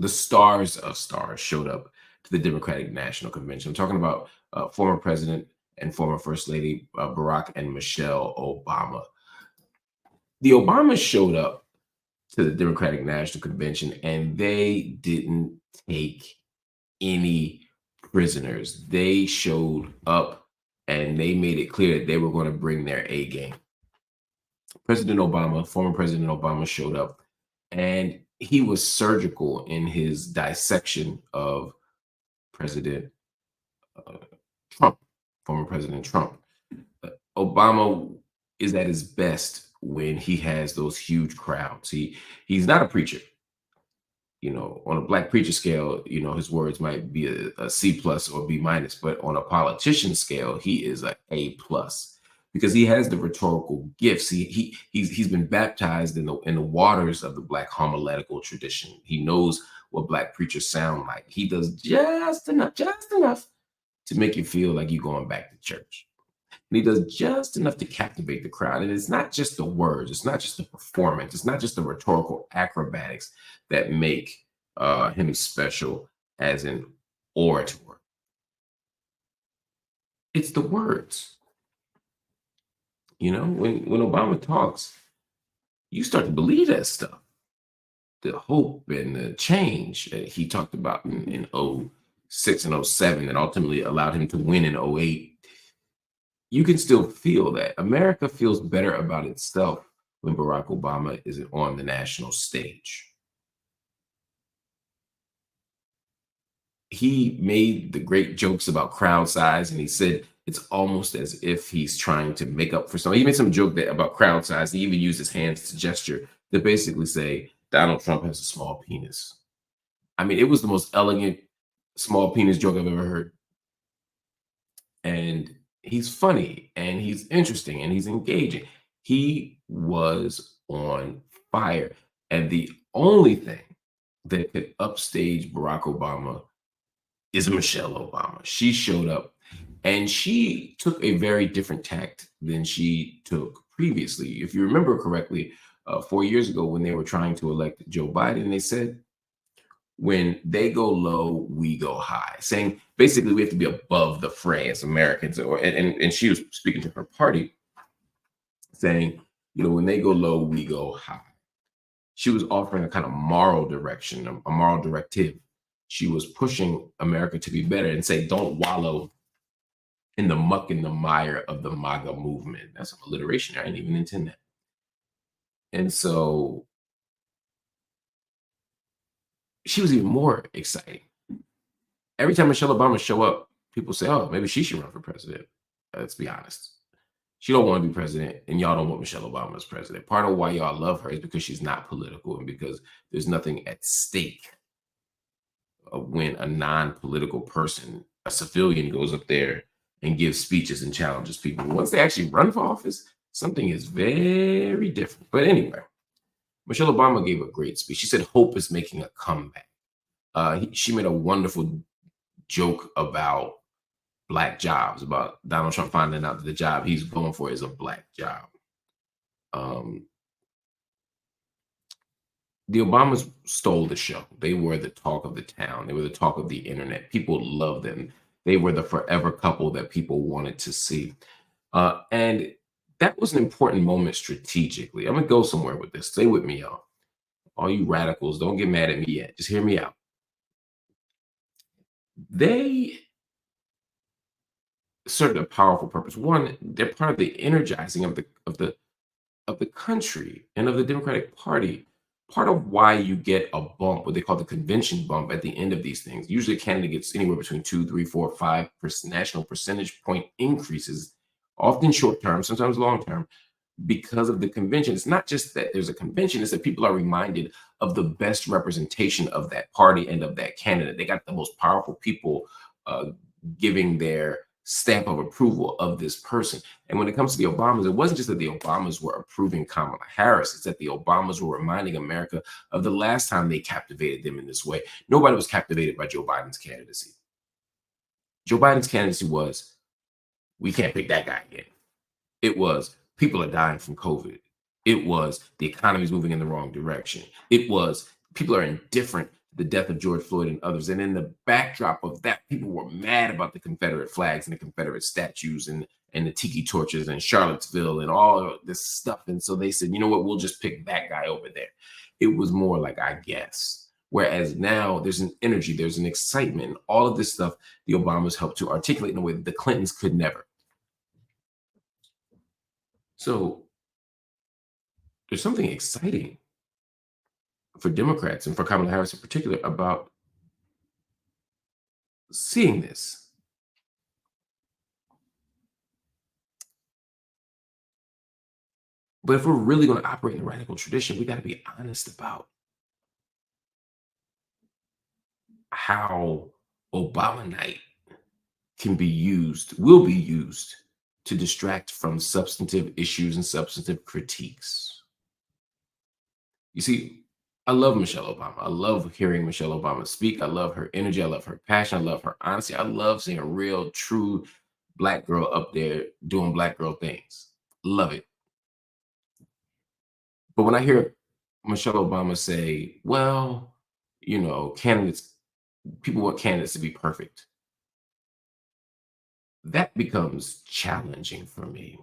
the stars of stars showed up to the Democratic National Convention. I'm talking about former President and former First Lady Barack and Michelle Obama. The Obamas showed up to the Democratic National Convention and they didn't take any prisoners. They showed up and they made it clear that they were going to bring their A game. Former President Obama showed up and he was surgical in his dissection of President uh, Trump, former President Trump. Obama is at his best when he has those huge crowds. He's not a preacher. On a black preacher scale, his words might be a C plus or B minus, but on a politician scale, he is a A plus because he has the rhetorical gifts. He's been baptized in the waters of the black homiletical tradition. He knows what black preachers sound like. He does just enough to make you feel like you're going back to church. And he does just enough to captivate the crowd. And it's not just the words, it's not just the performance, it's not just the rhetorical acrobatics that make him special as an orator. It's the words. When Obama talks, you start to believe that stuff. The hope and the change that he talked about in 06 and 07 that ultimately allowed him to win in 08. You can still feel that. America feels better about itself when Barack Obama is on the national stage. He made the great jokes about crowd size, and he said it's almost as if he's trying to make up for something. He made some joke about crowd size. He even used his hands to gesture to basically say Donald Trump has a small penis. I mean, it was the most elegant small penis joke I've ever heard. And he's funny and he's interesting and he's engaging. He was on fire. And the only thing that could upstage Barack Obama is Michelle Obama. She showed up and she took a very different tact than she took previously. If you remember correctly, 4 years ago when they were trying to elect Joe Biden, they said, when they go low, we go high, saying basically we have to be above the fray as Americans. And she was speaking to her party, saying, when they go low, we go high. She was offering a kind of moral direction, a moral directive. She was pushing America to be better and say, don't wallow in the muck and the mire of the MAGA movement. That's alliteration. I didn't even intend that. And so she was even more exciting. Every time Michelle Obama show up, people say, oh, maybe she should run for president. Let's be honest. She don't want to be president, and y'all don't want Michelle Obama as president. Part of why y'all love her is because she's not political and because there's nothing at stake when a non-political person, a civilian, goes up there and gives speeches and challenges people. Once they actually run for office, something is very different. But anyway, Michelle Obama gave a great speech. She said hope is making a comeback. She made a wonderful joke about black jobs, about Donald Trump finding out that the job he's going for is a black job. The Obamas stole the show. They were the talk of the town. They were the talk of the internet. People loved them. They were the forever couple that people wanted to see. And that was an important moment strategically. I'm going to go somewhere with this. Stay with me, y'all. All you radicals, don't get mad at me yet. Just hear me out. They served a powerful purpose. One, they're part of the energizing of the country and of the Democratic Party. Part of why you get a bump, what they call the convention bump, at the end of these things. Usually, a candidate gets anywhere between 2, 3, 4, 5 national percentage point increases, often short term, sometimes long term, because of the convention. It's not just that there's a convention, it's that people are reminded of the best representation of that party and of that candidate. They got the most powerful people giving their stamp of approval of this person. And when it comes to the Obamas, it wasn't just that the Obamas were approving Kamala Harris, it's that the Obamas were reminding America of the last time they captivated them in this way. Nobody was captivated by Joe Biden's candidacy. Joe Biden's candidacy was, we can't pick that guy again. It was, people are dying from COVID. It was, the economy is moving in the wrong direction. It was, people are indifferent the death of George Floyd and others. And in the backdrop of that, people were mad about the Confederate flags and the Confederate statues and the tiki torches and Charlottesville and all of this stuff. And so they said, you know what, we'll just pick that guy over there. It was more like, I guess. Whereas now there's an energy, there's an excitement, all of this stuff the Obamas helped to articulate in a way that the Clintons could never. So there's something exciting for Democrats and for Kamala Harris in particular about seeing this. But if we're really going to operate in the radical tradition, we got to be honest about how Obama night can be used, will be used to distract from substantive issues and substantive critiques. You see, I love Michelle Obama. I love hearing Michelle Obama speak. I love her energy. I love her passion. I love her honesty. I love seeing a real, true Black girl up there doing Black girl things. Love it. But when I hear Michelle Obama say, well, candidates, people want candidates to be perfect, that becomes challenging for me.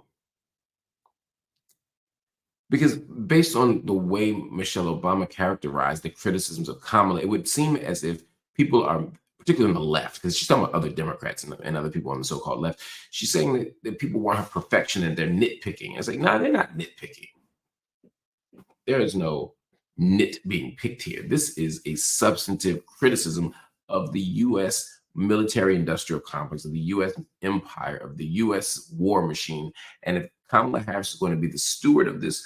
Because based on the way Michelle Obama characterized the criticisms of Kamala, it would seem as if people are, particularly on the left, because she's talking about other Democrats and other people on the so-called left, she's saying that people want her perfection and they're nitpicking. It's like, no, they're not nitpicking. There is no nit being picked here. This is a substantive criticism of the U.S. military-industrial complex, of the U.S. empire, of the U.S. war machine. And if Kamala Harris is going to be the steward of this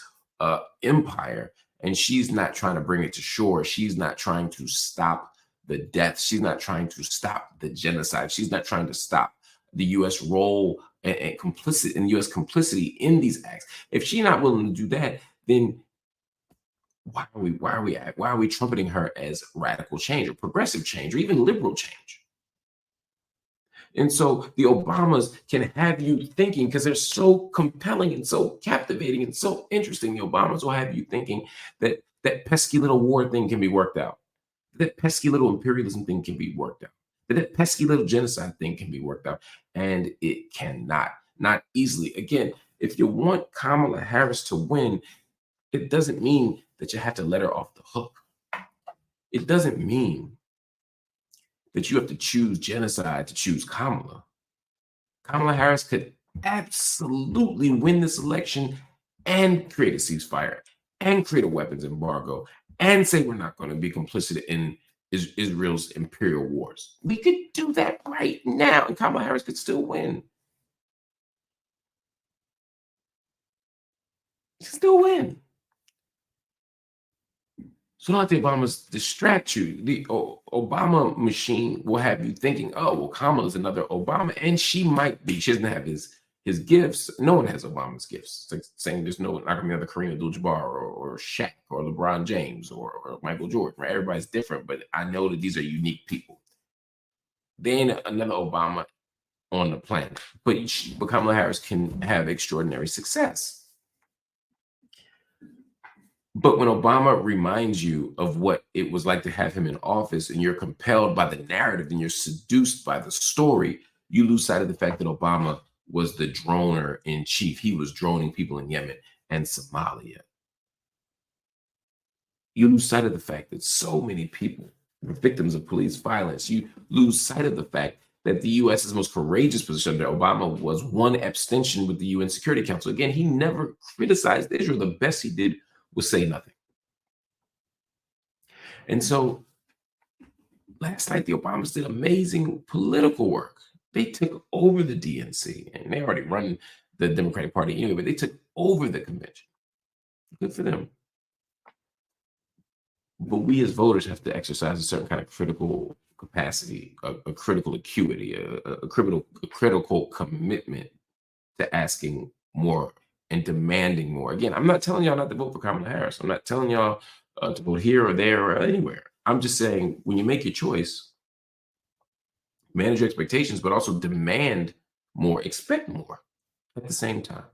empire, and she's not trying to bring it to shore, she's not trying to stop the deaths, she's not trying to stop the genocide, she's not trying to stop the U.S. role and complicit in U.S. complicity in these acts. If she's not willing to do that, then why are we trumpeting her as radical change or progressive change or even liberal change? And so the Obamas can have you thinking, because they're so compelling and so captivating and so interesting, the Obamas will have you thinking that that pesky little war thing can be worked out, that pesky little imperialism thing can be worked out, that pesky little genocide thing can be worked out. And it cannot, not easily. Again, if you want Kamala Harris to win, it doesn't mean that you have to let her off the hook. It doesn't mean that you have to choose genocide to choose Kamala. Kamala Harris could absolutely win this election and create a ceasefire and create a weapons embargo and say we're not going to be complicit in Israel's imperial wars. We could do that right now, and Kamala Harris could still win. She could still win. So don't let the Obamas distract you. The Obama machine will have you thinking, oh, well, Kamala's another Obama. And she might be. She doesn't have his gifts. No one has Obama's gifts. It's like saying there's not going to be another Kareem Abdul-Jabbar or Shaq or LeBron James or Michael Jordan. Right? Everybody's different, but I know that these are unique people. There ain't another Obama on the planet. But Kamala Harris can have extraordinary success. But when Obama reminds you of what it was like to have him in office, and you're compelled by the narrative and you're seduced by the story, you lose sight of the fact that Obama was the droner in chief. He was droning people in Yemen and Somalia. You lose sight of the fact that so many people were victims of police violence. You lose sight of the fact that the U.S.'s most courageous position under Obama was one abstention with the UN Security Council. Again, he never criticized Israel. The best he did was say nothing. And so last night, the Obamas did amazing political work. They took over the DNC, and they already run the Democratic Party anyway, but they took over the convention. Good for them. But we as voters have to exercise a certain kind of critical capacity, a critical acuity, a critical commitment to asking more and demanding more. Again, I'm not telling y'all not to vote for Kamala Harris. I'm not telling y'all to vote here or there or anywhere. I'm just saying, when you make your choice, manage your expectations, but also demand more, expect more at the same time.